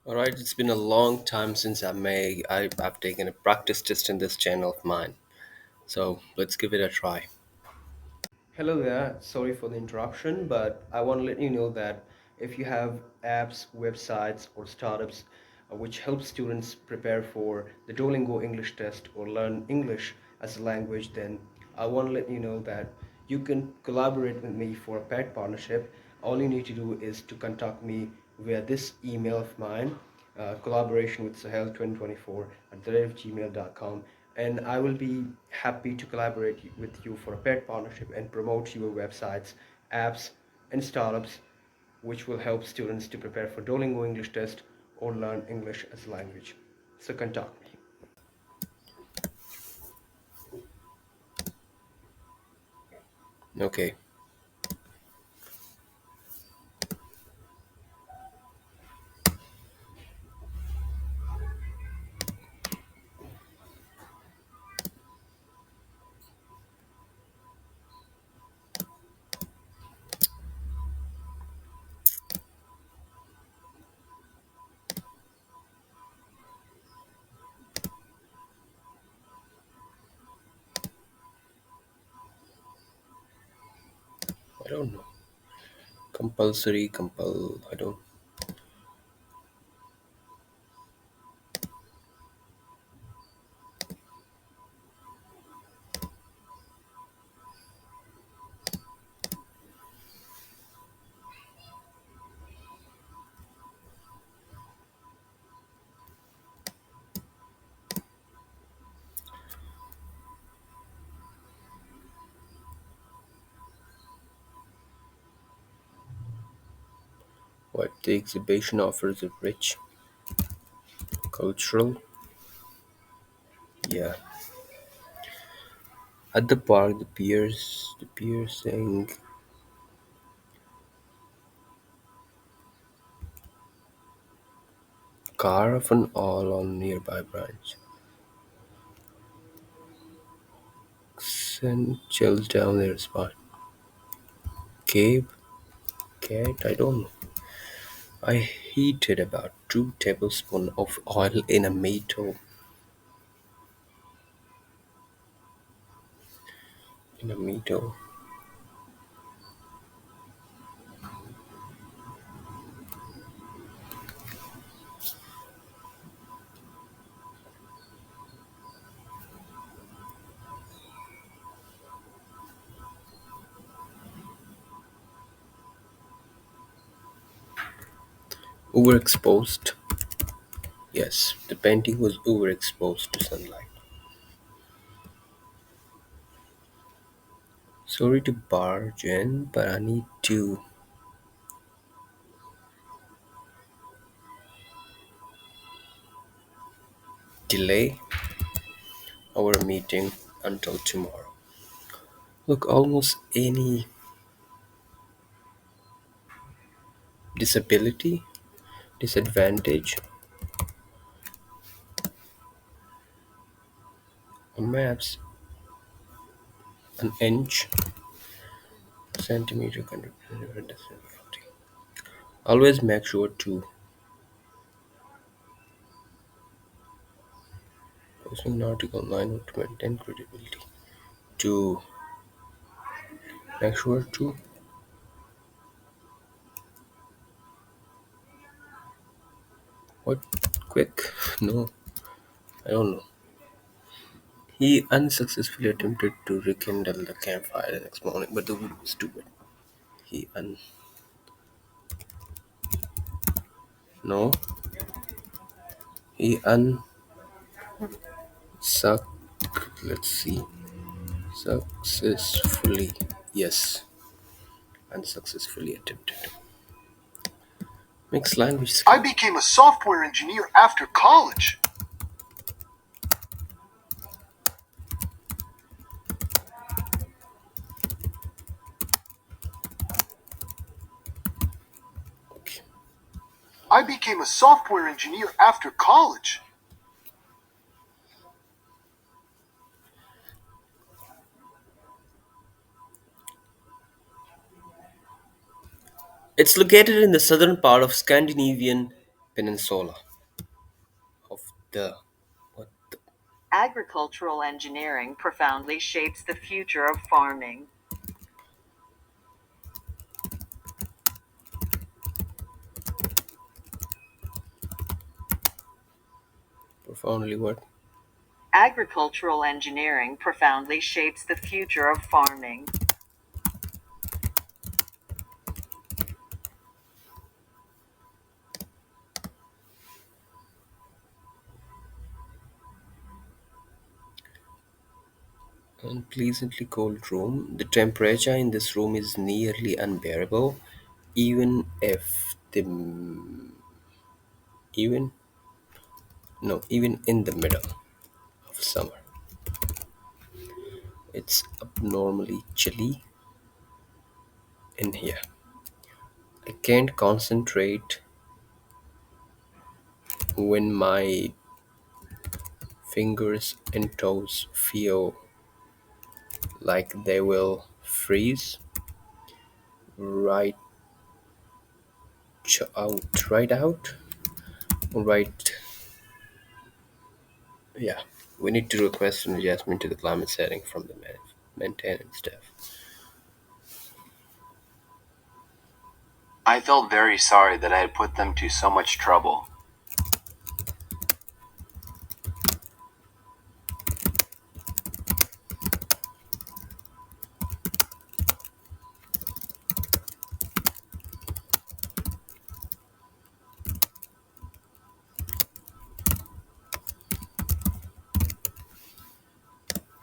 All right, it's been a long time since I've taken a practice test in this channel of mine. So let's give it a try. Hello there. Sorry for the interruption, but I want to let you know that if you have apps, websites, or startups which help students prepare for the Duolingo English test or learn English as a language, then I want to let you know that you can collaborate with me for a paid partnership. All you need to do is to contact me via this email of mine, collaboration with Sohail 2024 at gmail.com, and I will be happy to collaborate with you for a paid partnership and promote your websites, apps, and startups which will help students to prepare for Duolingo English test or learn English as a language. So contact me. Okay, I don't know. Compulsory, I don't. What the exhibition offers a rich cultural. Yeah. At the park, the piers saying car of an all on nearby branch. Send chills down their spine. Cave, cat, I don't know. I heated about 2 tablespoons of oil in a metal. Overexposed. Yes, the painting was overexposed to sunlight. Sorry to barge in, but I need to delay our meeting until tomorrow. Look, almost any disability, disadvantage on maps, an inch, centimeter, always make sure to posting an article online to maintain credibility. To make sure to what quick? No, I don't know. He unsuccessfully attempted to rekindle the campfire the next morning, but the wood was too wet. He un no, he unsuck. Let's see, successfully. Yes, unsuccessfully attempted. Mixed language I skill. became a software engineer after college. Okay. I became a software engineer after college. It's located in the southern part of Scandinavian. Peninsula of the what the, Agricultural engineering profoundly shapes the future of farming. profoundly what? Agricultural engineering profoundly shapes the future of farming. Unpleasantly cold room. The temperature in this room is nearly unbearable, even if the even even in the middle of summer. It's abnormally chilly in here. I can't concentrate when my fingers and toes feel like they will freeze right right out, right. Yeah, we need to request an adjustment to the climate setting from the maintenance staff. I felt very sorry that I had put them to so much trouble.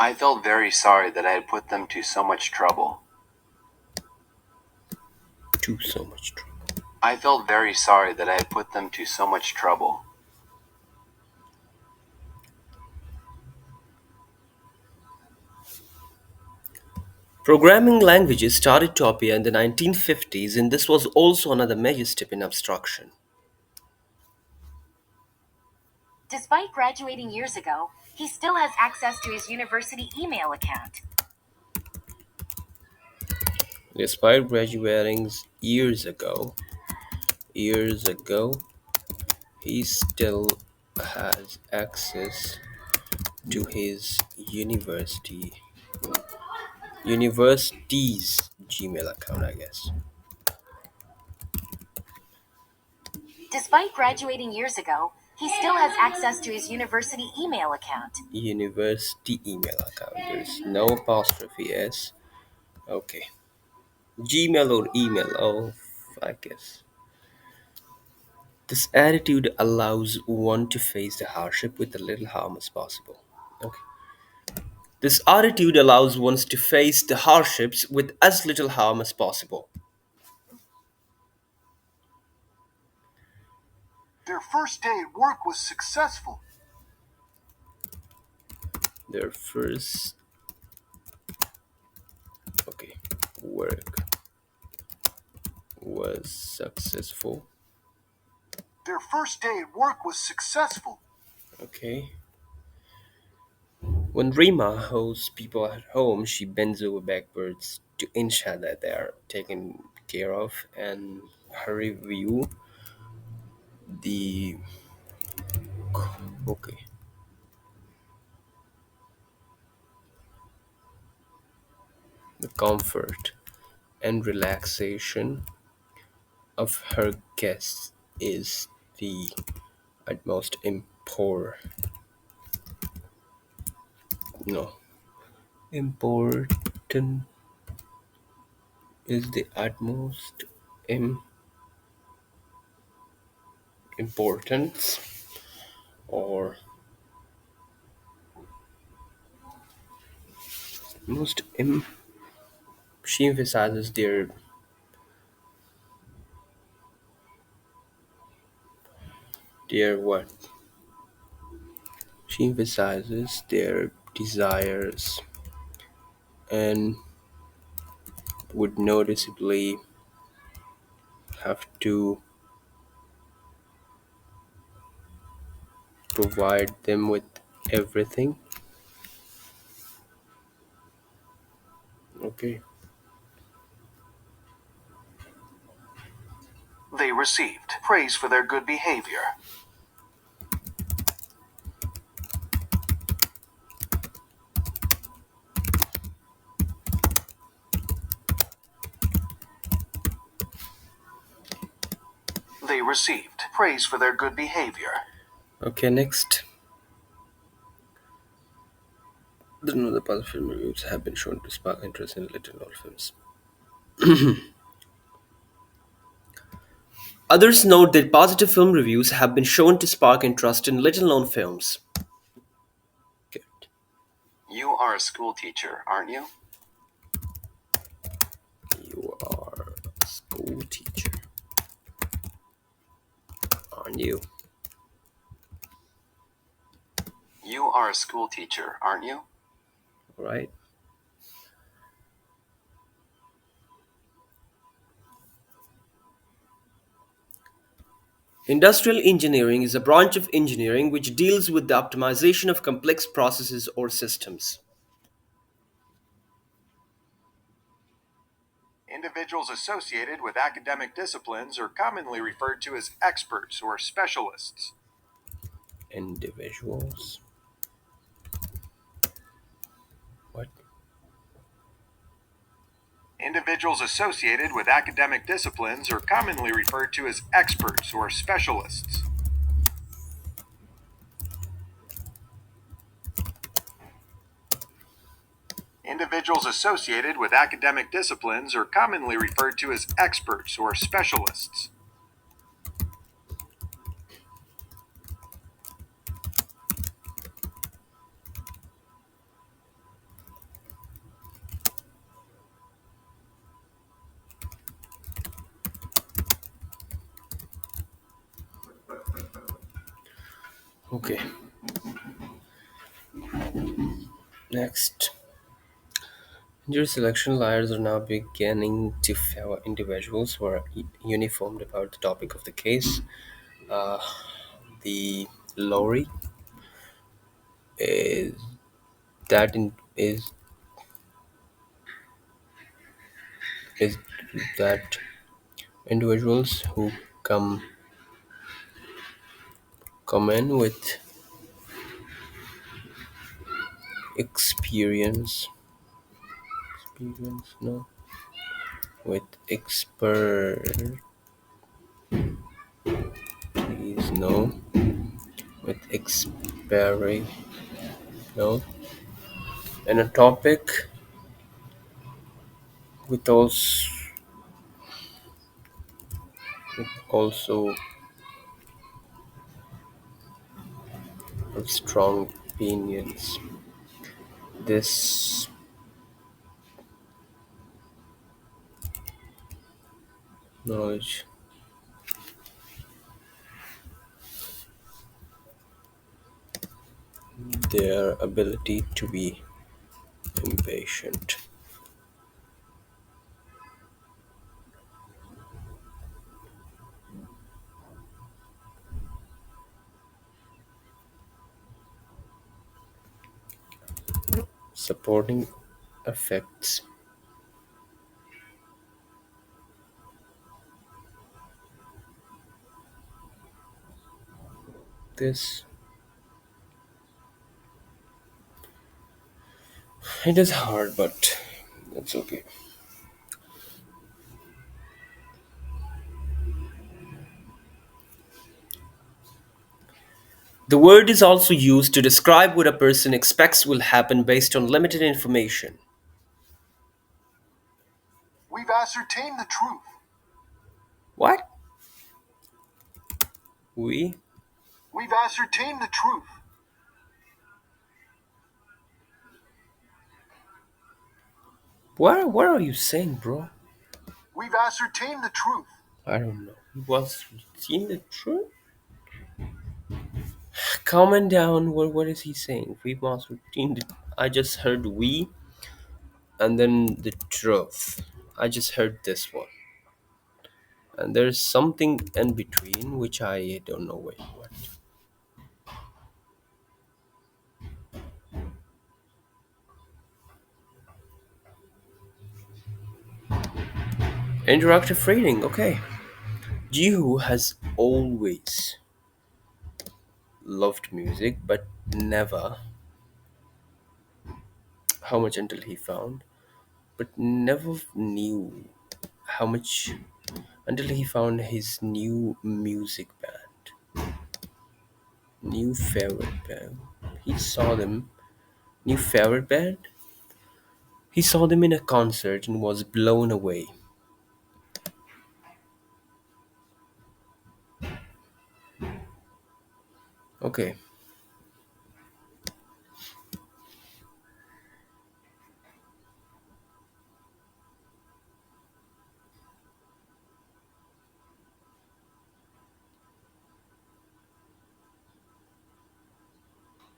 I felt very sorry that I had put them to so much trouble. To so much trouble. I felt very sorry that I had put them to so much trouble. Programming languages started to appear in the 1950s, and this was also another major step in abstraction. Despite graduating years ago, he still has access to his university email account. Despite graduating years ago, he still has access to his university's Gmail account, I guess. Despite graduating years ago, he still has access to his university email account. University email account. There's no apostrophe s. Okay. Gmail or email. Oh, I guess. This attitude allows one to face the hardship with as little harm as possible. Okay. This attitude allows one to face the hardships with as little harm as possible. Their first day at work was successful. Their first, okay, work was successful. Their first day at work was successful. Okay. When Rima hosts people at home, she bends over backwards to ensure that they are taken care of, and her review the okay the comfort and relaxation of her guests is the utmost no important is the utmost importance or most she emphasizes their what she emphasizes their desires and would noticeably have to provide them with everything. Okay. They received praise for their good behavior. They received praise for their good behavior. Okay, next. The positive film reviews have been shown to spark interest in little known films. Others note that positive film reviews have been shown to spark interest in little known films. Good. You are a school teacher, aren't you? You are a school teacher, aren't you? You are a school teacher, aren't you? Right? Industrial engineering is a branch of engineering which deals with the optimization of complex processes or systems. Individuals associated with academic disciplines are commonly referred to as experts or specialists. Individuals. What? Individuals associated with academic disciplines are commonly referred to as experts or specialists. Individuals associated with academic disciplines are commonly referred to as experts or specialists. Okay. Next. In jury selection, lawyers are now beginning to favor individuals who are uniformed about the topic of the case. Uh, the lorry is is that individuals who come in with experience no with expertise no with experi no and a topic with also with strong opinions. This knowledge their ability to be impatient, supporting affects this. It is hard, but it's okay. The word is also used to describe what a person expects will happen based on limited information. We've ascertained the truth. What? We? We've ascertained the truth. What are you saying, bro? We've ascertained the truth. I don't know. He was seeing the truth? Comment down what is he saying? We must routine the I just heard we and then the truth. I just heard this one. And there's something in between which I don't know what. Interactive reading, okay. Jihu has always loved music, but never how much until he found, but never knew how much until he found his new music band, new favorite band. He saw them, new favorite band. He saw them in a concert and was blown away. Okay, I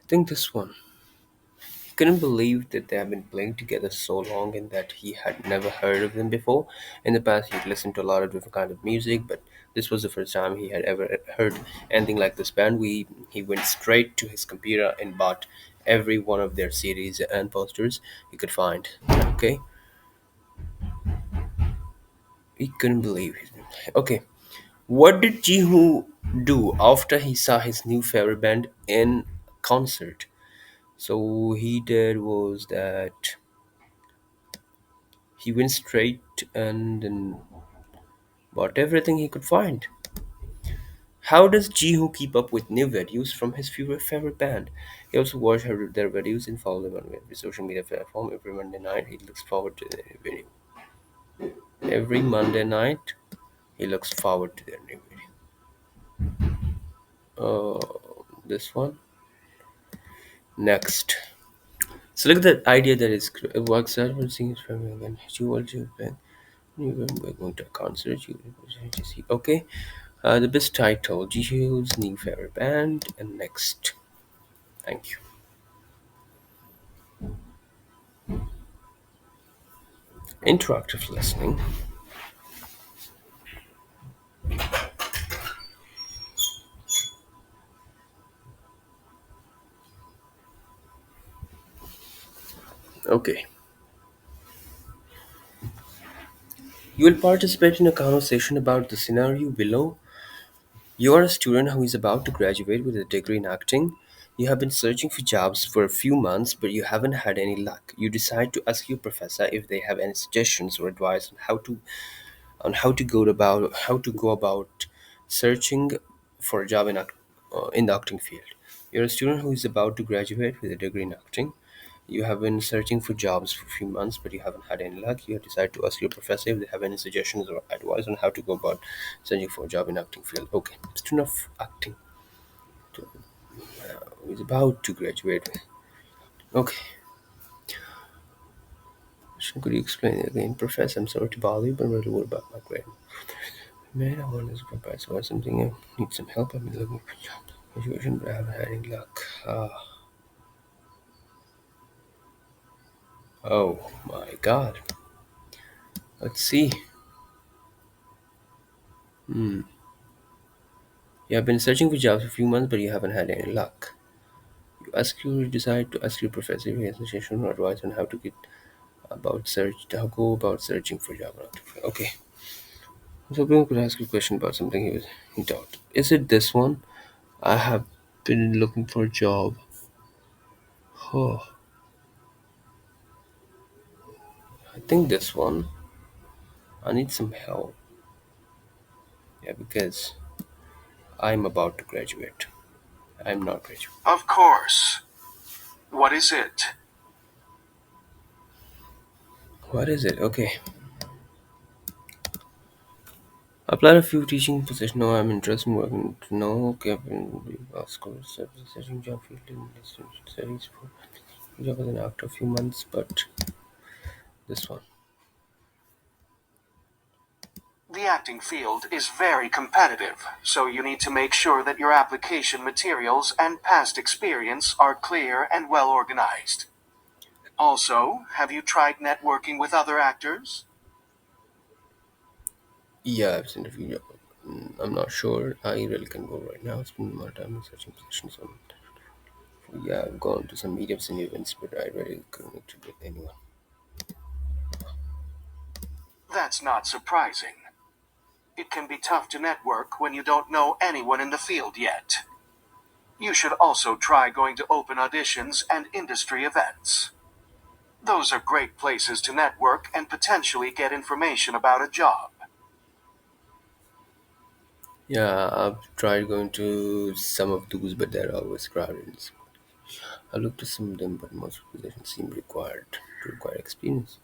think this one. He couldn't believe that they had been playing together so long and that he had never heard of them before. In the past, he'd listened to a lot of different kind of music, but this was the first time he had ever heard anything like this band. He went straight to his computer and bought every one of their CDs and posters he could find. Okay, he couldn't believe it. Okay, what did Jihu do after he saw his new favorite band in concert? So he did was that he went straight and then bought everything he could find. How does Jihu keep up with new videos from his favorite band? He also watches their videos and follows them on every social media platform. Every Monday night, he looks forward to their new video. Every Monday night, he looks forward to their new video. This one. Next. So look at that idea that it works out when singing his family again. You will do it. We're going to a concert. You see. Okay. The best title, Jiho's new favorite band, and next. Thank you. Interactive listening. Okay. You will participate in a conversation about the scenario below. You are a student who is about to graduate with a degree in acting. You have been searching for jobs for a few months, but you haven't had any luck. You decide to ask your professor if they have any suggestions or advice on how to go about searching for a job in the acting field. You're a student who is about to graduate with a degree in acting. You have been searching for jobs for a few months, but you haven't had any luck. You have decided to ask your professor if they have any suggestions or advice on how to go about searching for a job in acting field. Okay, student of acting who is about to graduate. Okay, so could you explain it again, Professor? I'm sorry to bother you, but I'm really worried about my grade. Man, I want to compare or something. I need some help. I've been looking for a job situation, but I haven't had any luck. Oh my god. Let's see. You have been searching for jobs for a few months, but you haven't had any luck. You decide to ask your professor if he has suggestion or advice on how go about searching for job. Okay. So we could ask you a question about something he taught. Is it this one? I have been looking for a job. Oh, I think this one. I need some help. Yeah, because I'm about to graduate. I'm not graduate. Of course. What is it? What is it? Okay. Applied a few teaching positions. No, I'm interested in working. No, okay. I've been school searching job field in distance studies for job as an actor a few months, but this one. The acting field is very competitive, so you need to make sure that your application materials and past experience are clear and well organized. Also, have you tried networking with other actors? Yeah, I've seen a few job. I'm not sure. I really can go right now. Spending more time in searching positions on. Yeah, I've gone to some meetups and events, but I really couldn't to get anyone. That's not surprising. It can be tough to network when you don't know anyone in the field yet. You should also try going to open auditions and industry events. Those are great places to network and potentially get information about a job. Yeah, I've tried going to some of those, but they're always crowded. I looked at some of them, but most positions seem require experience.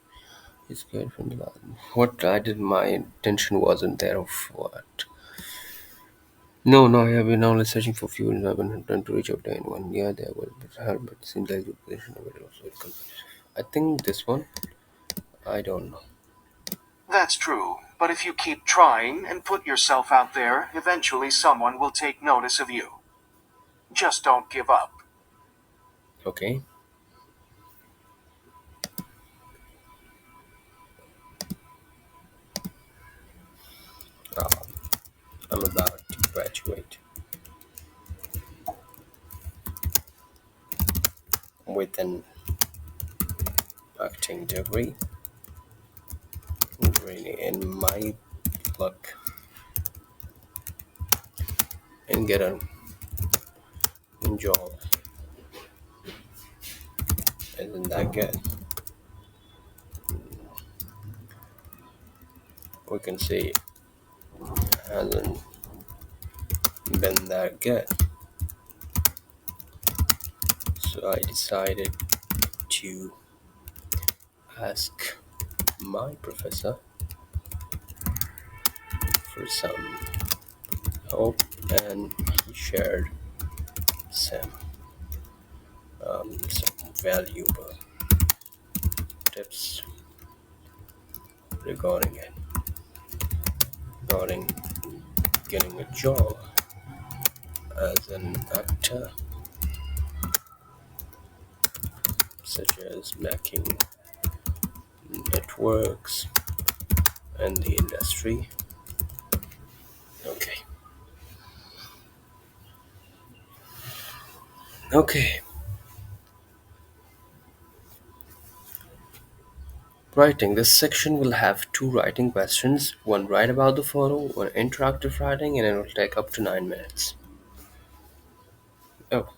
It's good from the last. What I did, my intention wasn't there of what. No, no, I have been only searching for few and I haven't done to reach out to anyone. Yeah, there was but help, but it seems like the position available. So it comes. I think this one. I don't know. That's true, but if you keep trying and put yourself out there, eventually someone will take notice of you. Just don't give up. Okay. Uh, I'm about to graduate with an acting degree. Really, in my luck, and get a job. Isn't that good? We can say hasn't been that good. So I decided to ask my professor for some help, and he shared some some valuable tips regarding it, regarding getting a job as an actor, such as making networks and the industry. Okay, okay. Writing. This section will have two writing questions, one write about the photo, one interactive writing, and it will take up to 9 minutes. Oh,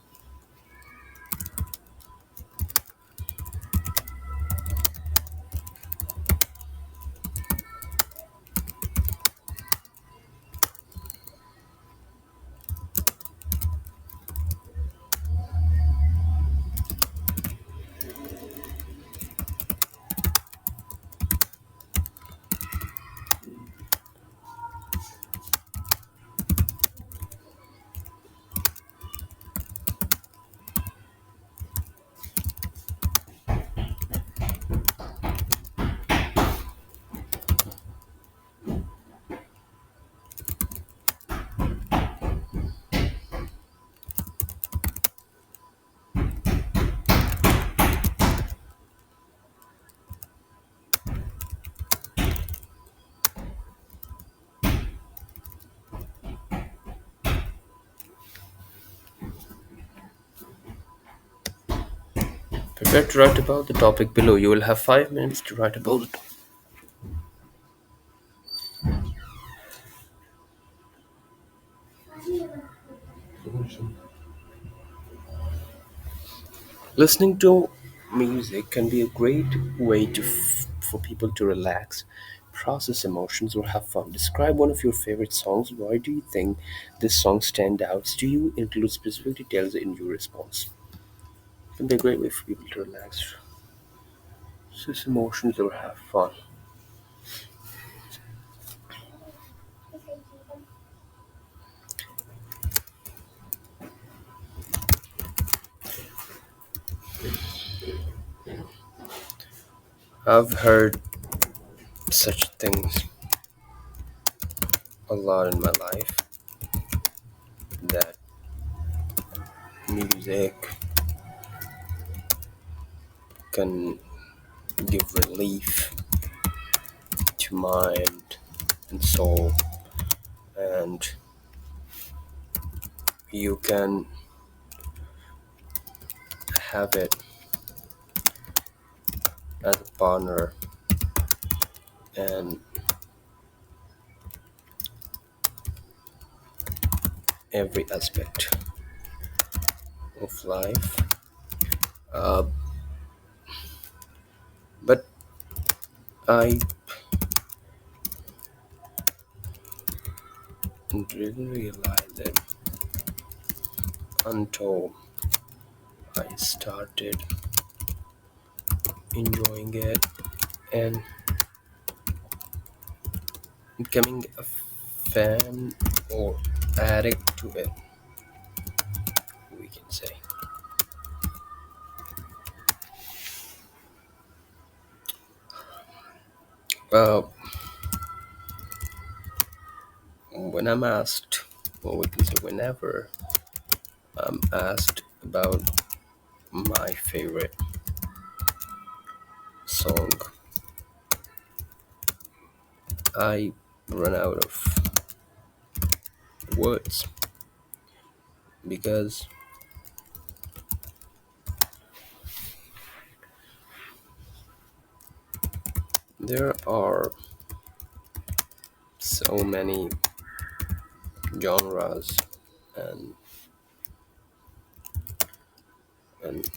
prepare to write about the topic below. You will have 5 minutes to write about it. Listening to music can be a great way for people to relax, process emotions, or have fun. Describe one of your favorite songs. Why do you think this song stands out to you? Include specific details in your response. It can be a great way for people to relax, process emotions, or have fun. I've heard such things a lot in my life that music can give relief to mind and soul, and you can have it as a partner and every aspect of life. Uh, but I didn't realize it until I started enjoying it and becoming a fan or addict to it, we can say. Uh, when I'm asked, or we can say whenever I'm asked about my favorite song, I run out of words because there are so many genres and and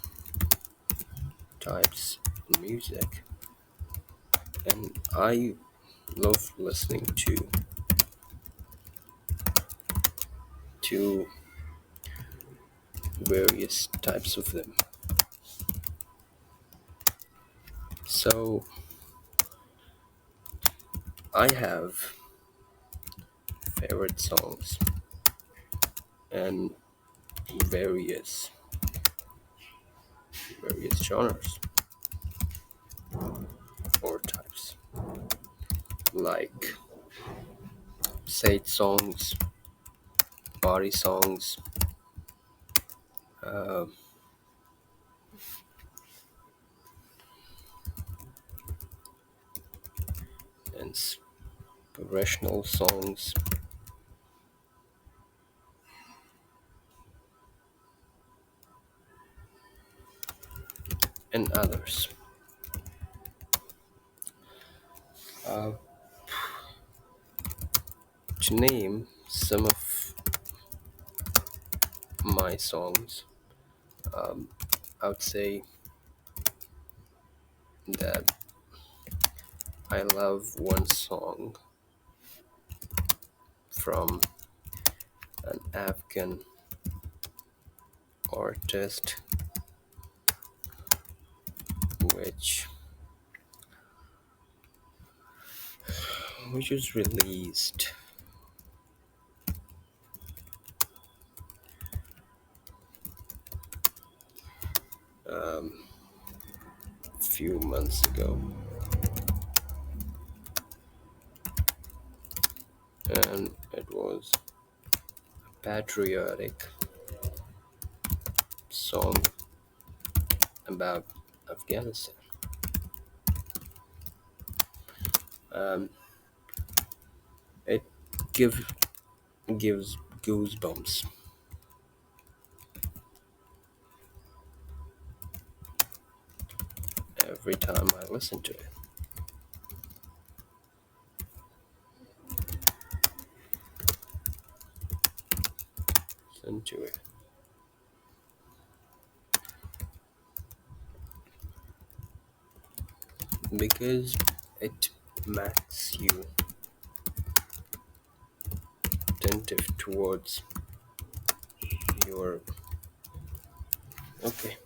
types of music, and I love listening to various types of them. So I have favorite songs and various genres or types, like sad songs, party songs, uh, inspirational songs, and others. Uh, to name some of my songs, um, I would say that I love one song from an Afghan artist which was released a few months ago, and it was a patriotic song about Afghanistan. Um, it give, gives goosebumps every time I listen to it. Listen to it because it makes you attentive towards your. Okay.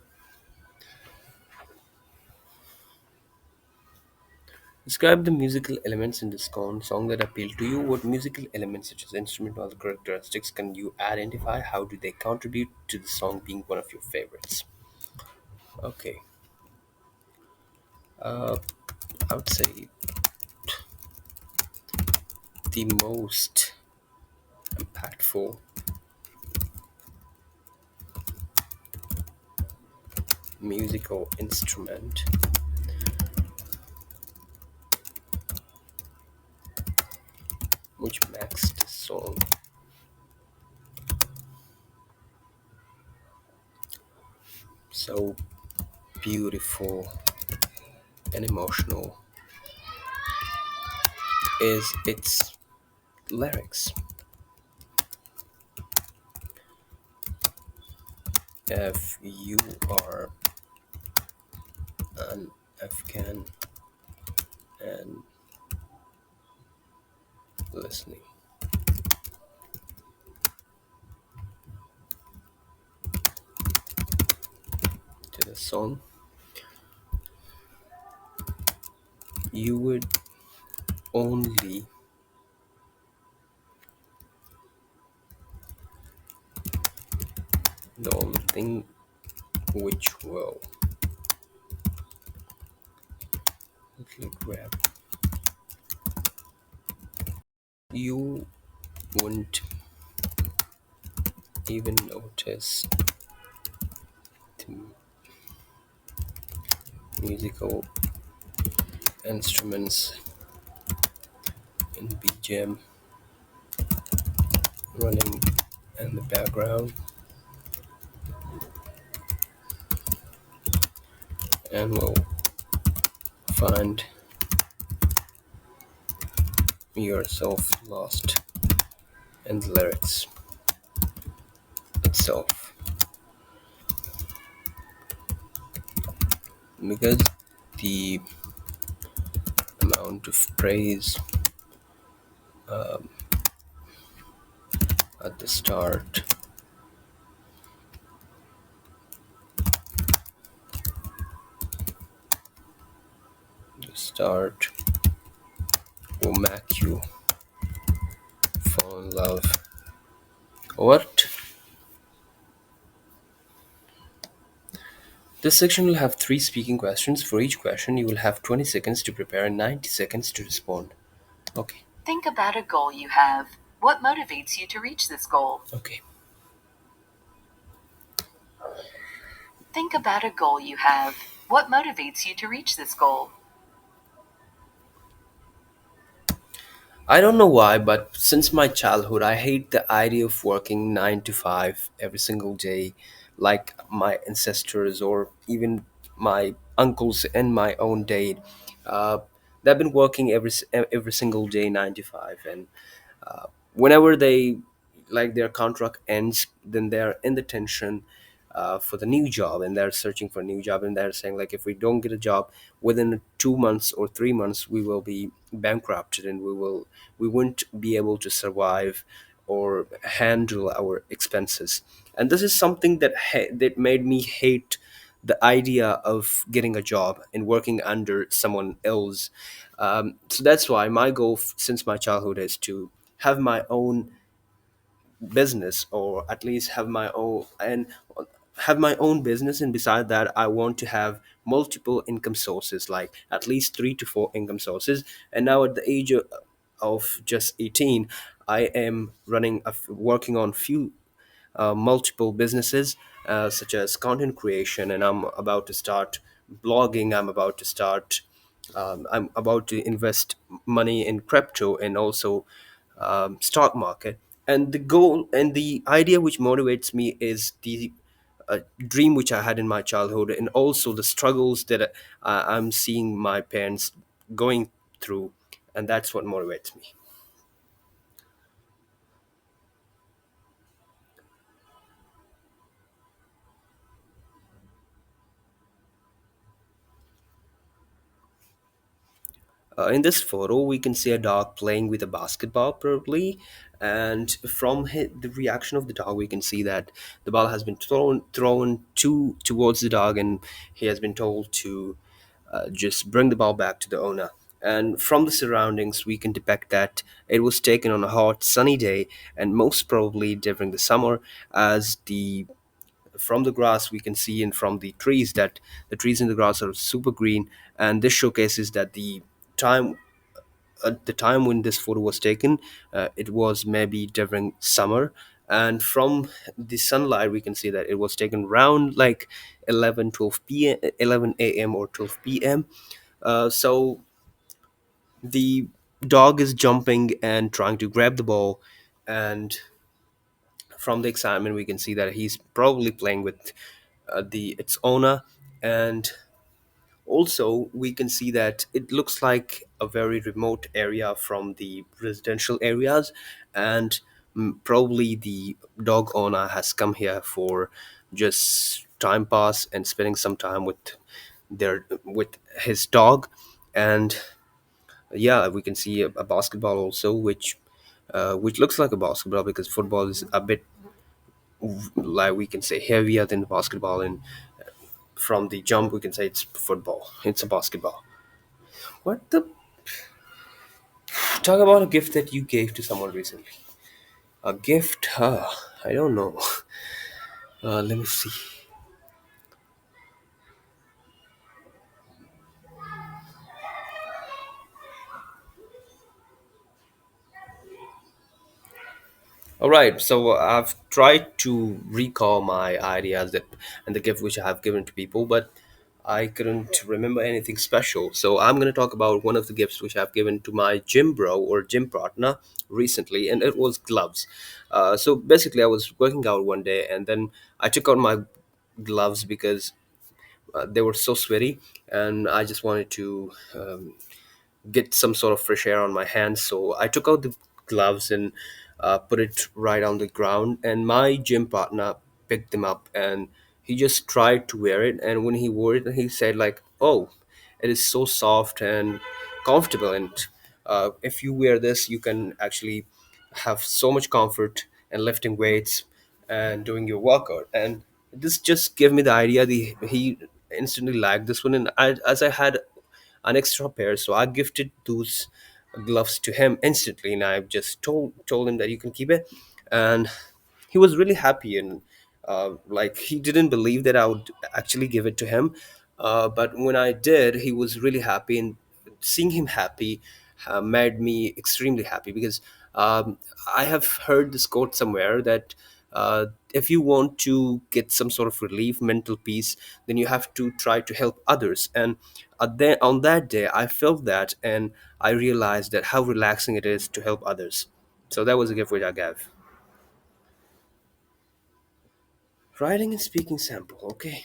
Describe the musical elements in this song that appeal to you. What musical elements, such as instrumental characteristics, can you identify? How do they contribute to the song being one of your favorites? Okay, uh, I would say the most impactful musical instrument which makes the song so beautiful and emotional is its lyrics. if you are an Afghan and listening to the song, you would only the only thing which will quickly grab you wouldn't even notice the musical instruments in BGM running in the background and will find yourself lost in the lyrics itself because the amount of praise at the start will make you fall in love. What? This section will have three speaking questions. For each question, you will have 20 seconds to prepare and 90 seconds to respond. Okay. Think about a goal you have. What motivates you to reach this goal? Okay. Think about a goal you have. What motivates you to reach this goal? I don't know why, but since my childhood, I hate the idea of working 9 to 5 every single day, like my ancestors or even my uncles in my own day. Uh, they've been working every single day 9 to 5, and whenever they like their contract ends, then they're in the tension for the new job, and they're searching for a new job, and they're saying like, if we don't get a job within 2 months or 3 months, we will be bankrupted, and we won't be able to survive or handle our expenses. And this is something that made me hate the idea of getting a job and working under someone else. So that's why my goal since my childhood is to have my own business, or at least have my own business, and beside that I want to have multiple income sources, like at least 3 to 4 income sources. And now at the age of just 18, I am working on few multiple businesses, such as content creation, and I'm about to start blogging. I'm about to invest money in crypto and also stock market. And the goal and the idea which motivates me is the dream which I had in my childhood, and also the struggles that I'm seeing my parents going through, and that's what motivates me. In this photo, we can see a dog playing with a basketball, probably, and from the reaction of the dog, we can see that the ball has been thrown towards the dog, and he has been told to just bring the ball back to the owner. And from the surroundings, we can depict that it was taken on a hot, sunny day, and most probably during the summer, as the from the grass we can see, and from the trees, that the trees in the grass are super green. And this showcases that time the time when this photo was taken, it was maybe during summer. And from the sunlight, we can see that it was taken around like 11 a.m. or 12 p.m. So the dog is jumping and trying to grab the ball, and from the excitement, we can see that he's probably playing with the its owner. And also, we can see that it looks like a very remote area from the residential areas, and probably the dog owner has come here for just time pass and spending some time with his dog. And yeah, we can see a basketball also, which looks like a basketball because football is a bit, like we can say, heavier than basketball, and from the jump we can say it's football, it's a basketball. What the, talk about a gift that you gave to someone recently. A gift, I don't know. Let me see. All right, so I've tried to recall my ideas that and the gift which I have given to people, but I couldn't remember anything special. So I'm going to talk about one of the gifts which I've given to my gym bro or gym partner recently, and it was gloves. So basically, I was working out one day, and then I took out my gloves because they were so sweaty, and I just wanted to get some sort of fresh air on my hands. So I took out the gloves and put it right on the ground. And my gym partner picked them up and he just tried to wear it. And when he wore it, he said like, "Oh, it is so soft and comfortable. And if you wear this, you can actually have so much comfort and lifting weights and doing your workout." And this just gave me the idea. He instantly liked this one, and as I had an extra pair, so I gifted those gloves to him instantly, and I just told him that you can keep it, and he was really happy. And like, he didn't believe that I would actually give it to him, but when I did, he was really happy, and seeing him happy made me extremely happy because I have heard this quote somewhere that if you want to get some sort of relief, mental peace, then you have to try to help others. And then on that day, I felt that, and I realized that how relaxing it is to help others. So that was a gift which I gave. Writing and speaking sample. Okay.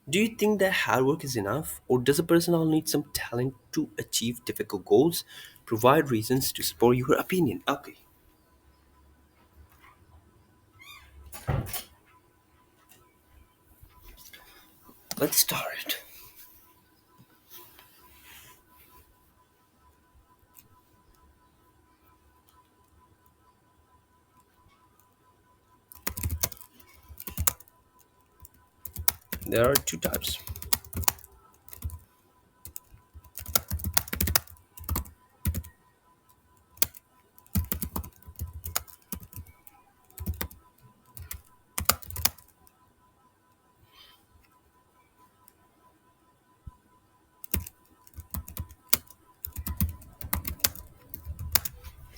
Do you think that hard work is enough, or does a person all need some talent to achieve difficult goals? Provide reasons to support your opinion. Okay, let's start it. There are two types.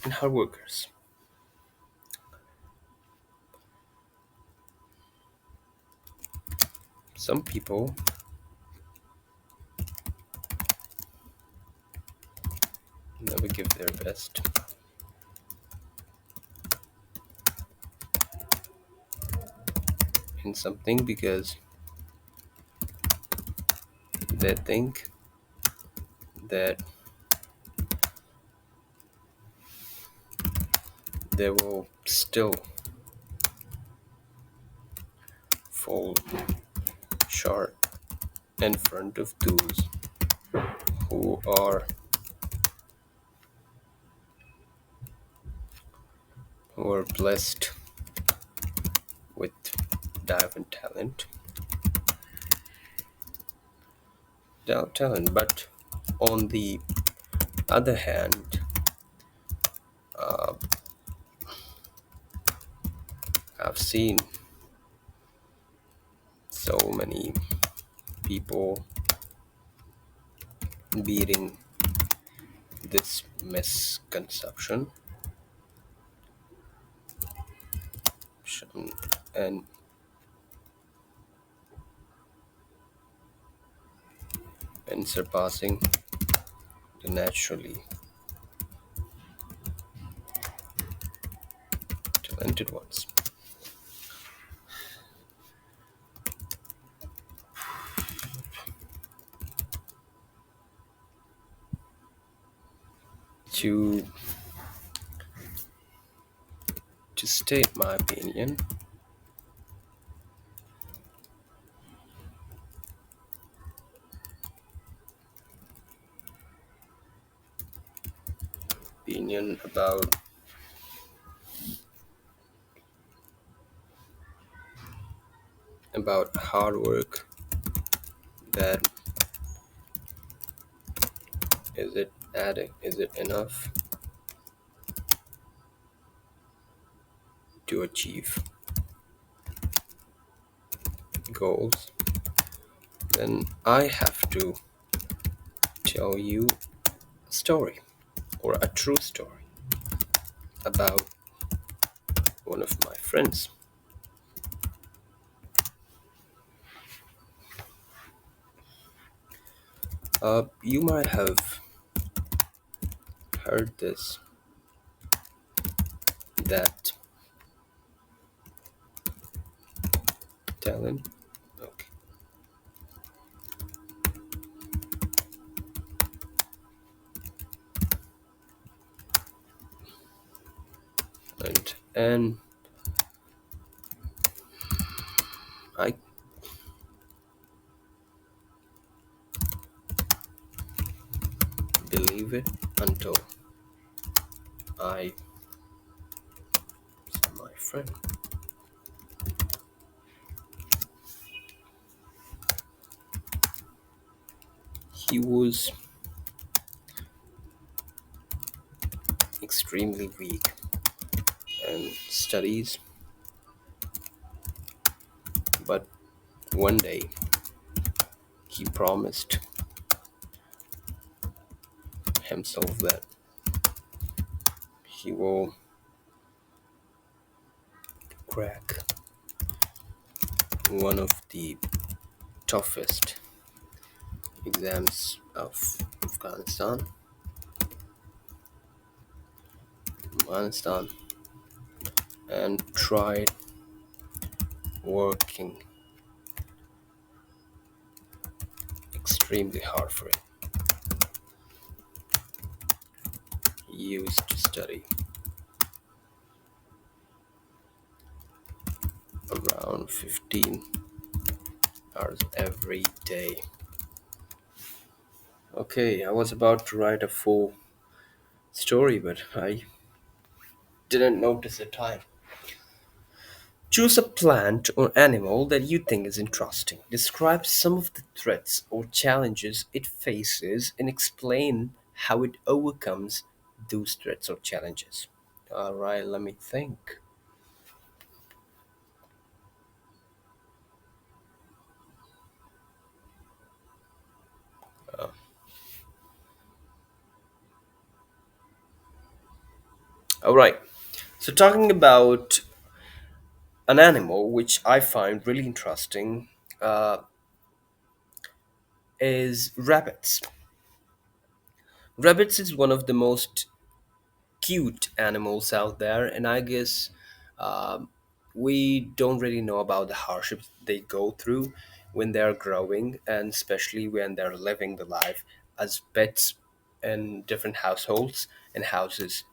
And hard workers. Some people never give their best in something because they think that they will still fall short in front of those who are blessed with different talent. But on the other hand, I've seen so many people beating this misconception and surpassing the naturally talented ones. To state my opinion about hard work. That is it enough to achieve goals? Then I have to tell you a story, or a true story, about one of my friends. You might have heard this, that talent. Okay. And I believe it until I saw my friend. He was extremely weak in studies, but one day he promised himself that he will crack one of the toughest exams of Afghanistan, and tried working extremely hard for it. He used to study around 15 hours every day. Okay, I was about to write a full story, but I didn't notice the time. Choose a plant or animal that you think is interesting. Describe some of the threats or challenges it faces and explain how it overcomes those threats or challenges. All right, let me think. All right, so talking about an animal which I find really interesting uh, is rabbits. Rabbits is one of the most cute animals out there, and I guess um, we don't really know about the hardships they go through when they're growing, and especially when they're living the life as pets in different households and houses.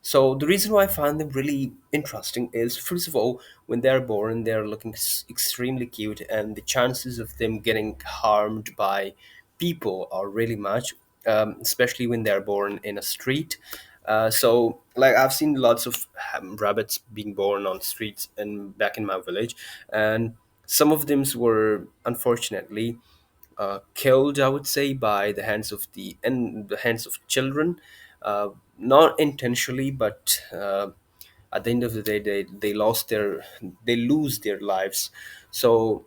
So the reason why I find them really interesting is, first of all, when they're born, they're looking extremely cute, and the chances of them getting harmed by people are really much, especially when they're born in a street. So, like I've seen lots of rabbits being born on streets and back in my village, and some of them were unfortunately killed, I would say, by the hands of children, uh, not intentionally, but at the end of the day, they lose their lives. So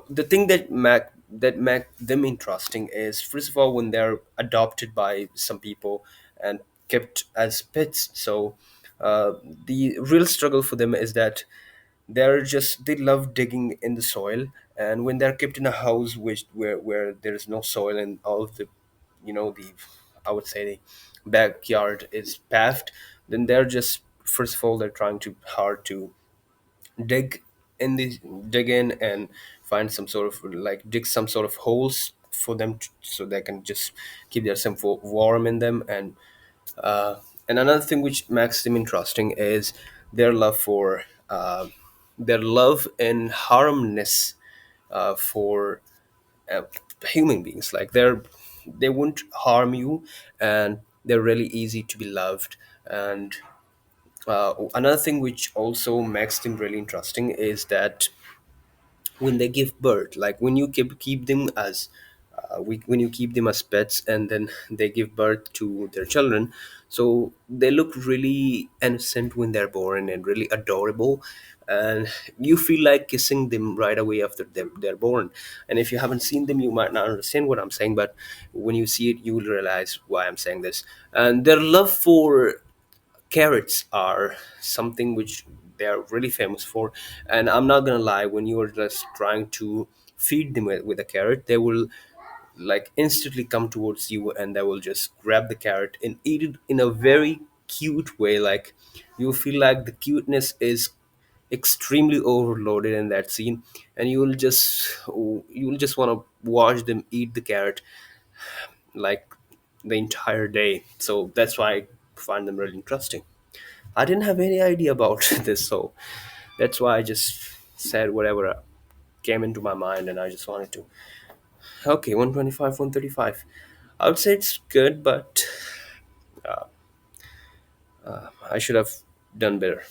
the thing that make them interesting is, first of all, when they're adopted by some people and kept as pets. So uh, the real struggle for them is that they love digging in the soil, and when they're kept in a house where there is no soil, and all of the, the, I would say, the backyard is paved, then they're just, first of all, they're trying too hard to dig dig in and find some sort of, like, dig some sort of holes for them so they can just keep themselves warm in them. And another thing which makes them interesting is their love for their love and harmness for uh, human beings. Like they won't harm you, and they're really easy to be loved. And another thing which also makes them really interesting is that when they give birth, like when you keep them as when you keep them as pets and then they give birth to their children, so they look really innocent when they're born and really adorable, and you feel like kissing them right away after they're born. And if you haven't seen them, you might not understand what I'm saying, but when you see it, you will realize why I'm saying this. And their love for carrots are something which they are really famous for. And I'm not gonna lie, when you are just trying to feed them with a carrot, they will like instantly come towards you and they will just grab the carrot and eat it in a very cute way. Like you feel like the cuteness is extremely overloaded in that scene, and you will just want to watch them eat the carrot like the entire day. So that's why I find them really interesting. I didn't have any idea about this, so that's why I just said whatever came into my mind, and I just wanted to. Okay, 125, 135. I would say it's good, but I should have done better.